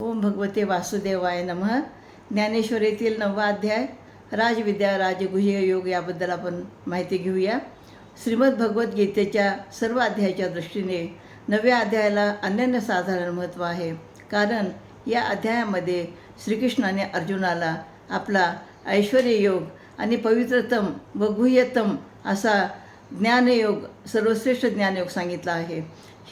ओम भगवते वासुदेवाय नमः. ज्ञानेश्वरीतील 9वा अध्याय राजविद्या राजगुह्य योग याबद्दल आपण माहिती घेऊया. श्रीमद भगवद्गीतेच्या सर्व अध्यायाच्या दृष्टीने 9व्या अध्यायाला अनन्यसाधारण महत्त्व आहे. कारण या अध्यायामध्ये श्रीकृष्णाने अर्जुनाला आपला ऐश्वर्य योग आणि पवित्रतम व गुह्यतम असा ज्ञानयोग, सर्वश्रेष्ठ ज्ञानयोग सांगितला आहे.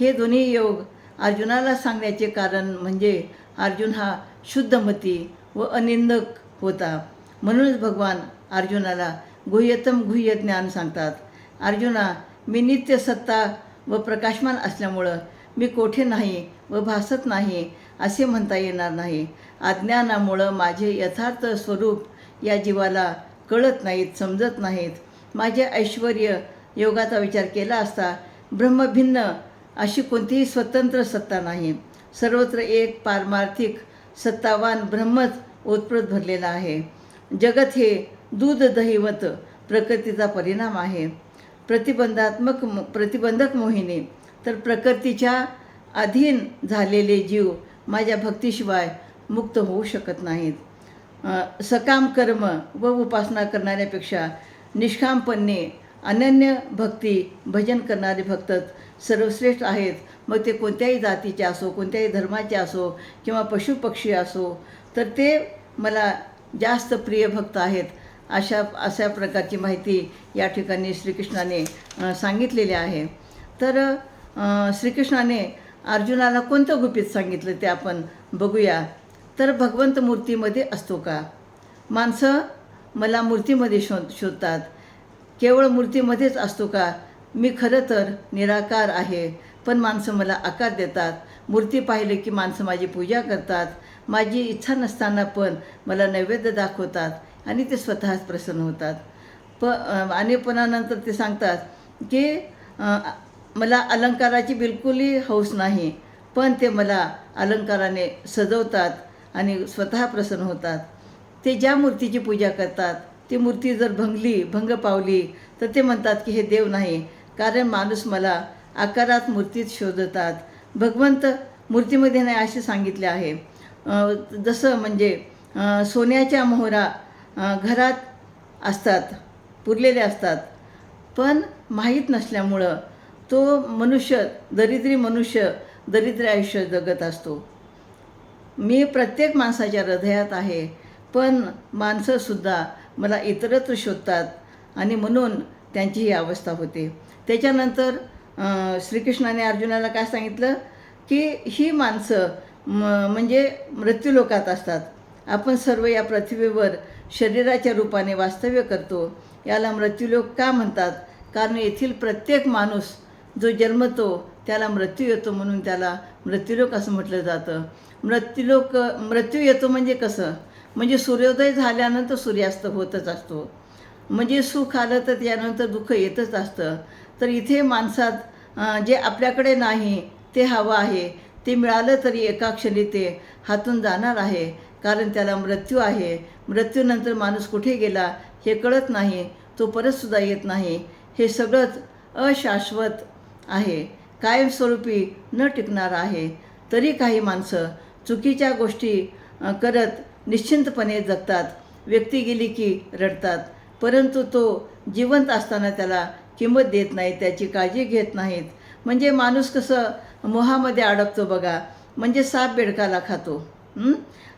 हे दोन्ही योग अर्जुनाला सांगण्याचे कारण म्हणजे अर्जुन हा शुद्धमती व अनिंदक होता. म्हणूनच भगवान अर्जुनाला गुह्यतम गुह्य ज्ञान सांगतात. अर्जुना, मी नित्य सत्ता व प्रकाशमान असल्यामुळं मी कोठे नाही व भासत नाही असे म्हणता येणार नाही. अज्ञानामुळं माझे यथार्थ स्वरूप या जीवाला कळत नाहीत, समजत नाहीत. माझे ऐश्वर्य योगाचा विचार केला असता ब्रह्मभिन्न अशी कोणतीही स्वतंत्र सत्ता नाही. सर्वत्र एक पारमार्थिक सत्तावान ब्रह्मच ओतप्रोत भरलेला आहे. जगत हे दूध दहीवत प्रकृतीचा परिणाम आहे. प्रतिबंधक मोहिनी तर प्रकृतीच्या अधीन झालेले जीव माझ्या भक्तीशिवाय मुक्त होऊ शकत नाहीत. सकाम कर्म व उपासना करणाऱ्यापेक्षा निष्कामपणे अनन्य भक्ती भजन करणारे भक्तच सर्वश्रेष्ठ आहेत. मग ते कोणत्याही जातीचे असो, कोणत्याही धर्माचे असो किंवा पशुपक्षी असो, तर ते मला जास्त प्रिय भक्त आहेत. अशा प्रकारची माहिती या ठिकाणी श्रीकृष्णाने सांगितलेली आहे. तर श्रीकृष्णाने अर्जुनाला कोणतं गुपित सांगितलं ते आपण बघूया. तर भगवंत मूर्तीमध्ये असतो का? माणसं मला मूर्तीमध्ये शोधतात. केवळ मूर्तीमध्येच असतो का? मी खरं तर निराकार आहे, पण माणसं मला आकार देतात. मूर्ती पाहिले की माणसं माझी पूजा करतात. माझी इच्छा नसताना पण मला नैवेद्य दाखवतात आणि ते स्वतःच प्रसन्न होतात. आणि पुन्हा ते सांगतात की मला अलंकाराची बिलकुलही हौस नाही, पण ते मला अलंकाराने सजवतात आणि स्वतः प्रसन्न होतात. ते ज्या मूर्तीची पूजा करतात ती मूर्ती जर भंग पावली तर ते म्हणतात की हे देव नाही, कारण माणूस मला आकारात मूर्तीत शोधतात. भगवंत मूर्तीमध्ये नाही असे सांगितले आहे. जसं म्हणजे सोन्याच्या मोहरा घरात असतात, पुरलेले असतात, पण माहीत नसल्यामुळं तो मनुष्य दरिद्र आयुष्य जगत असतो. मी प्रत्येक माणसाच्या हृदयात आहे, पण माणसंसुद्धा मला इतरत्र शोधतात आणि म्हणून त्यांची ही अवस्था होते. त्याच्यानंतर श्रीकृष्णाने अर्जुनाला काय सांगितलं की ही माणसं म्हणजे मृत्यूलोकात असतात. आपण सर्व या पृथ्वीवर शरीराच्या रूपाने वास्तव्य करतो. याला मृत्यूलोक का म्हणतात? कारण येथील प्रत्येक माणूस जो जन्मतो त्याला मृत्यू येतो, म्हणून त्याला मृत्यूलोक असं म्हटलं जातं. मृत्यू येतो म्हणजे कसं? म्हणजे सूर्योदय झाल्यानंतर सूर्यास्त होतच असतो. म्हणजे सुख आलं तर त्यानंतर दुःख येतच असतं. तर इथे माणसात जे आपल्याकडे नाही ते हवं आहे, ते मिळालं तरी एका क्षणी ते हातून जाणार आहे, कारण त्याला मृत्यू आहे. मृत्यूनंतर माणूस कुठे गेला हे कळत नाही, तो परतसुद्धा येत नाही. हे सगळंच अशाश्वत आहे, कायमस्वरूपी न टिकणार आहे. तरी काही माणसं चुकीच्या गोष्टी करत निश्चिंतपणे जगतात. व्यक्ती गेली की रडतात, परंतु तो जिवंत असताना त्याला किंमत देत नाहीत, त्याची काळजी घेत नाहीत. म्हणजे माणूस कसं मोहामध्ये अडकतो बघा. म्हणजे साप बेडकाला खातो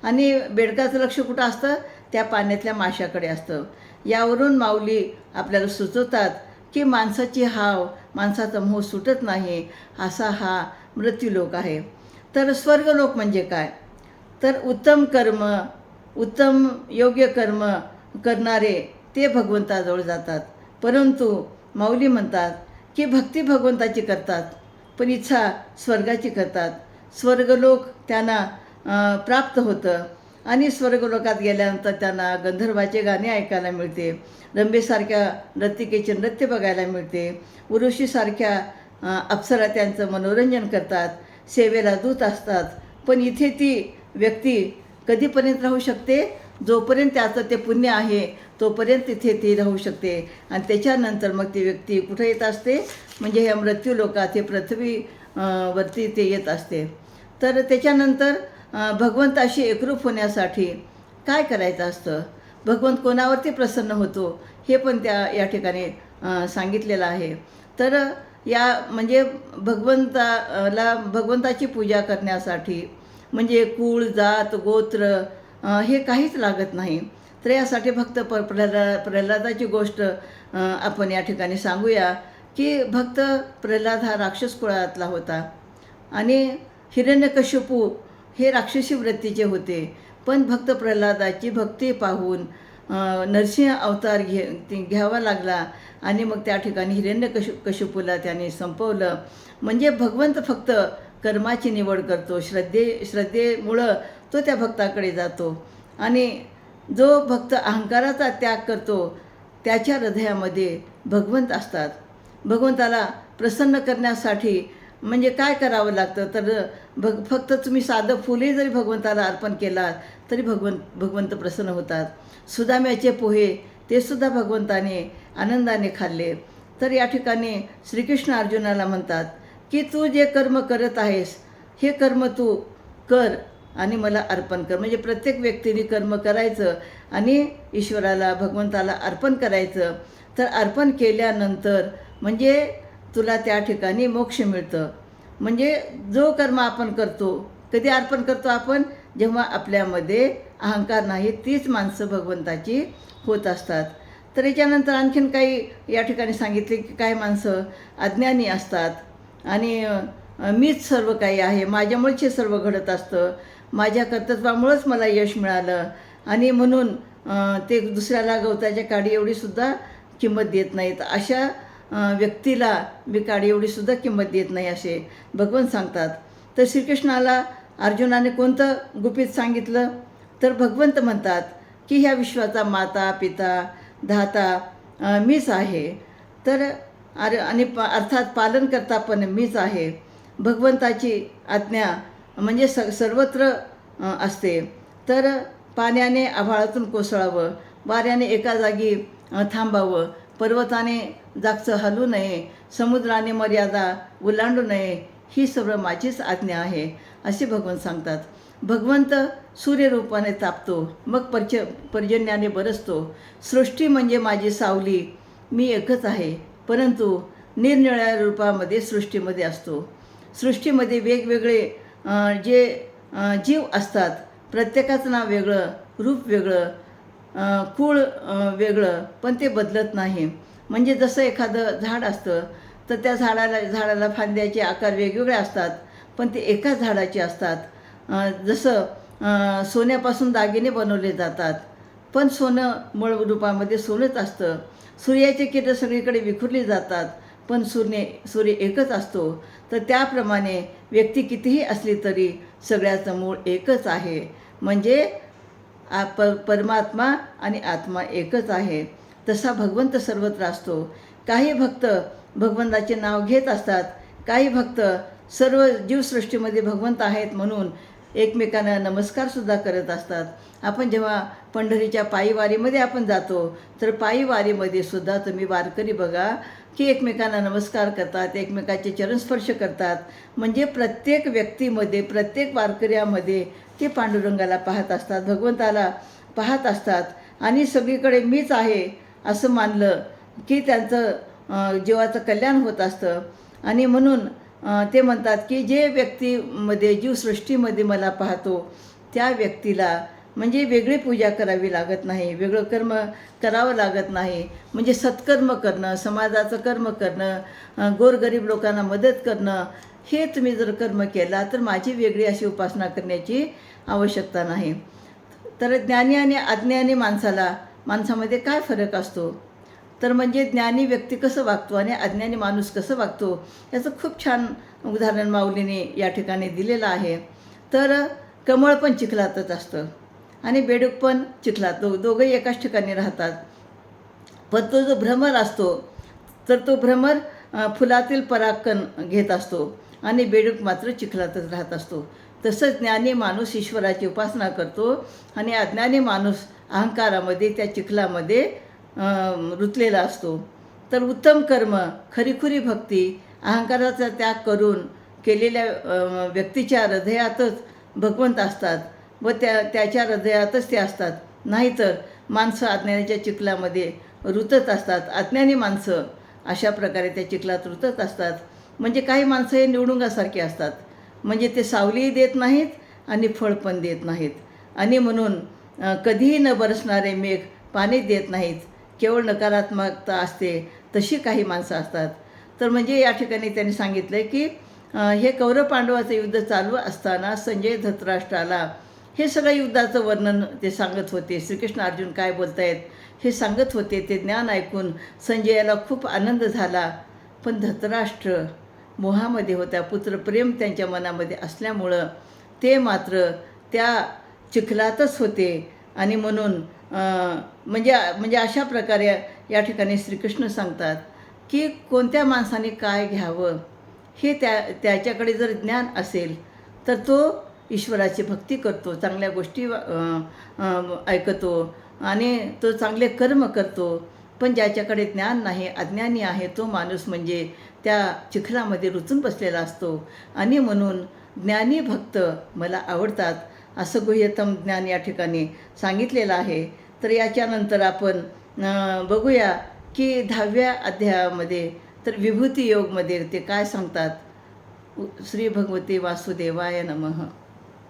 आणि बेडकाचं लक्ष कुठं असतं? त्या पाण्यातल्या माशाकडे असतं. यावरून माऊली आपल्याला सुचवतात की माणसाची हाव, माणसाचा मोह सुटत नाही, असा हा मृत्यूलोक आहे. तर स्वर्गलोक म्हणजे काय? तर उत्तम योग्य कर्म करणारे ते भगवंताजवळ जातात. परंतु माऊली म्हणतात की भक्ती भगवंताची करतात, पण इच्छा स्वर्गाची करतात. स्वर्गलोक त्यांना प्राप्त होतं आणि स्वर्गलोकात गेल्यानंतर त्यांना गंधर्वाचे गाणे ऐकायला मिळते, रंभेसारख्या नर्तिकेचे नृत्य बघायला मिळते, उर्वशीसारख्या अप्सरा त्यांचं मनोरंजन करतात, सेवेला दूत असतात. पण इथे ती व्यक्ती कधीपर्यंत राहू शकते? जोपर्यंत त्याचं ते पुण्य आहे तोपर्यंत तिथे ती राहू शकते. आणि त्याच्यानंतर मग ती व्यक्ती कुठे येत असते? म्हणजे ह्या मृत्यूलोकात हे पृथ्वी वरती ते येत असते. तर त्याच्यानंतर भगवंताशी एकरूप होण्यासाठी काय करायचं असतं, भगवंत कोणावरती प्रसन्न होतो हे पण या ठिकाणी सांगितलेलं आहे. तर या म्हणजे भगवंताची पूजा करण्यासाठी म्हणजे कुळ जात गोत्र हे काहीच लागत नाही. तर यासाठी भक्त प्रल्हादाची गोष्ट आपण या ठिकाणी सांगूया की भक्त प्रल्हाद हा राक्षस कुळातला होता आणि हिरण्यकश्यपू हे राक्षसी वृत्तीचे होते. पण भक्त प्रल्हादाची भक्ती पाहून नरसिंह अवतार घ्यावा लागला आणि मग त्या ठिकाणी हिरण्यकश्यपूला त्याने संपवलं. म्हणजे भगवंत फक्त कर्माची निवड करतो, श्रद्धेमुळं तो त्या भक्ताकडे जातो आणि जो भक्त अहंकाराचा त्याग करतो त्याच्या हृदयामध्ये भगवंत असतात. भगवंताला प्रसन्न करण्यासाठी म्हणजे काय करावं लागतं, तर फक्त तुम्ही साधं फुले जरी भगवंताला अर्पण केलात तरी भगवंत प्रसन्न होतात. सुदाम्याचे पोहे ते सुद्धा भगवंताने आनंदाने खाल्ले. तर या ठिकाणी श्रीकृष्ण अर्जुनाला म्हणतात की तू जे कर्म करत आहेस हे कर्म तू कर आणि मला अर्पण कर. म्हणजे प्रत्येक व्यक्तीने कर्म करायचं आणि ईश्वराला भगवंताला अर्पण करायचं. तर अर्पण केल्यानंतर म्हणजे तुला त्या ठिकाणी मोक्ष मिळतं. म्हणजे जो कर्म आपण करतो, कधी अर्पण करतो आपण, जेव्हा आपल्यामध्ये अहंकार नाही, तीच माणसं भगवंताची होत असतात. तर याच्यानंतर आणखीन काही या ठिकाणी सांगितले की काही माणसं अज्ञानी असतात आणि मीच सर्व काही आहे, माझ्यामुळेच हे सर्व घडत असतं, माझ्या कर्तृत्वामुळंच मला यश मिळालं आणि म्हणून ते दुसऱ्याला गवताच्या काडी एवढीसुद्धा किंमत देत नाहीत. अशा व्यक्तीला मी काडी एवढीसुद्धा किंमत देत नाही असे भगवंत सांगतात. तर श्रीकृष्णाला अर्जुनाने कोणतं गुपित सांगितलं, तर भगवंत म्हणतात की ह्या विश्वाचा माता पिता धाता मीच आहे. तर आणि अर्थात पालनकर्ता पण मीच आहे. भगवंताची आज्ञा म्हणजे सर्वत्र असते. तर पाण्याने आभाळातून कोसळावं, वाऱ्याने एका जागी थांबावं, पर्वताने जागचं हलू नये, समुद्राने मर्यादा ओलांडू नये, ही सर्व माझीच आज्ञा आहे असे भगवंत सांगतात. भगवंत सूर्यरूपाने तापतो, मग पर्जन्याने बरसतो. सृष्टी म्हणजे माझी सावली, मी एकच आहे, परंतु निरनिराळ्या रूपामध्ये सृष्टीमध्ये असतो. सृष्टीमध्ये वेगवेगळे जे जीव असतात, प्रत्येकाचं नाव वेगळं, रूप वेगळं, कुळ वेगळं, पण ते बदलत नाही. म्हणजे जसं एखादं झाड असतं तर त्या झाडाला फांद्याचे आकार वेगवेगळे असतात, पण ते एकाच झाडाचे असतात. जसं सोन्यापासून दागिने बनवले जातात, पण सोनं मूळ रूपामध्ये सोनंच असतं. सूर्याचे किरण सगळीकडे विखुरली जातात, पण सूर्य एकच असतो. तर त्याप्रमाणे व्यक्ती कितीही असली तरी सगळ्याचं मूळ एकच आहे. म्हणजे परमात्मा आणि आत्मा एकच आहे. तसा भगवंत सर्वत्र असतो. काही भक्त भगवंताचे नाव घेत असतात, काही भक्त सर्व जीवसृष्टीमध्ये भगवंत आहेत म्हणून एकमेकांना नमस्कारसुद्धा करत असतात. आपण जेव्हा पंढरीच्या पायीवारीमध्ये आपण जातो तर पायीवारीमध्ये सुद्धा तुम्ही वारकरी बघा की एकमेकांना नमस्कार करतात, एकमेकाचे चरणस्पर्श करतात. म्हणजे प्रत्येक व्यक्तीमध्ये, प्रत्येक वारकऱ्यामध्ये ते पांडुरंगाला पाहत असतात, भगवंताला पाहत असतात आणि सगळीकडे मीच आहे असं मानलं की त्यांचं जीवाचं कल्याण होत असतं. आणि म्हणून ते म्हणतात की जे व्यक्तीमध्ये जीवसृष्टीमध्ये मला पाहतो त्या व्यक्तीला म्हणजे वेगळी पूजा करावी लागत नाही, वेगळं कर्म करावं लागत नाही. म्हणजे सत्कर्म करणं, समाजाचं कर्म करणं, गोरगरीब लोकांना मदत करणं, हे तुम्ही जर कर्म केला तर माझी वेगळी अशी उपासना करण्याची आवश्यकता नाही. तर ज्ञानी आणि अज्ञानी माणसामध्ये काय फरक असतो, तर म्हणजे ज्ञानी व्यक्ती कसं वागतो आणि अज्ञानी माणूस कसं वागतो याचं खूप छान उदाहरण माऊलीने या ठिकाणी दिलेलं आहे. तर कमळ पण चिखलातच असतं आणि बेडूक पण चिखलात, दोघंही एकाच ठिकाणी राहतात. पण तो जो भ्रमर असतो तर तो भ्रमर फुलातील परागकण घेत असतो आणि बेडूक मात्र चिखलातच राहत असतो. तसंच ज्ञानी माणूस ईश्वराची उपासना करतो आणि अज्ञानी माणूस अहंकारामध्ये त्या चिखलामध्ये रुतलेला असतो. तर उत्तम कर्म, खरीखुरी भक्ती, अहंकाराचा त्याग करून केलेल्या व्यक्तीच्या हृदयातच भगवंत असतात व त्याच्या हृदयातच ते असतात. नाहीतर माणसं अज्ञानाच्या चिखलामध्ये रुतत असतात. अज्ञानी माणसं अशा प्रकारे त्या चिखलात रुतत असतात. म्हणजे काही माणसं हे निवडुंगासारखी असतात. म्हणजे ते सावलीही देत नाहीत आणि फळ पण देत नाहीत. आणि म्हणून कधीही न बरसणारे मेघ पाणी देत नाहीत. केवळ नकारात्मकता असते, तशी काही माणसं असतात. तर म्हणजे या ठिकाणी त्यांनी सांगितलं की हे कौरव पांडवाचं युद्ध चालू असताना संजय धृतराष्ट्राला हे सगळं युद्धाचं वर्णन ते सांगत होते. श्रीकृष्ण अर्जुन काय बोलत आहेत हे सांगत होते. ते ज्ञान ऐकून संजयाला खूप आनंद झाला. पण धृतराष्ट्र मोहामध्ये होता. पुत्रप्रेम त्यांच्या मनामध्ये असल्यामुळं ते मात्र त्या चिखलातच होते. आणि म्हणून म्हणजे अशा प्रकारे या ठिकाणी श्रीकृष्ण सांगतात की कोणत्या माणसाने काय घ्यावं हे त्याच्याकडे जर ज्ञान असेल तर तो ईश्वराची भक्ती करतो, चांगल्या गोष्टी ऐकतो आणि तो चांगले कर्म करतो. पण ज्याच्याकडे ज्ञान नाही, अज्ञानी आहे, तो माणूस म्हणजे त्या चिखलामध्ये रुतून बसलेला असतो. आणि म्हणून ज्ञानी भक्त मला आवडतात असं गुह्यतम ज्ञान या ठिकाणी सांगितलेलं आहे. तर याच्यानंतर आपण बघूया की 10व्या अध्यायामध्ये तर विभूती योगमध्ये ते काय सांगतात. श्री भगवते वासुदेवाय नमः.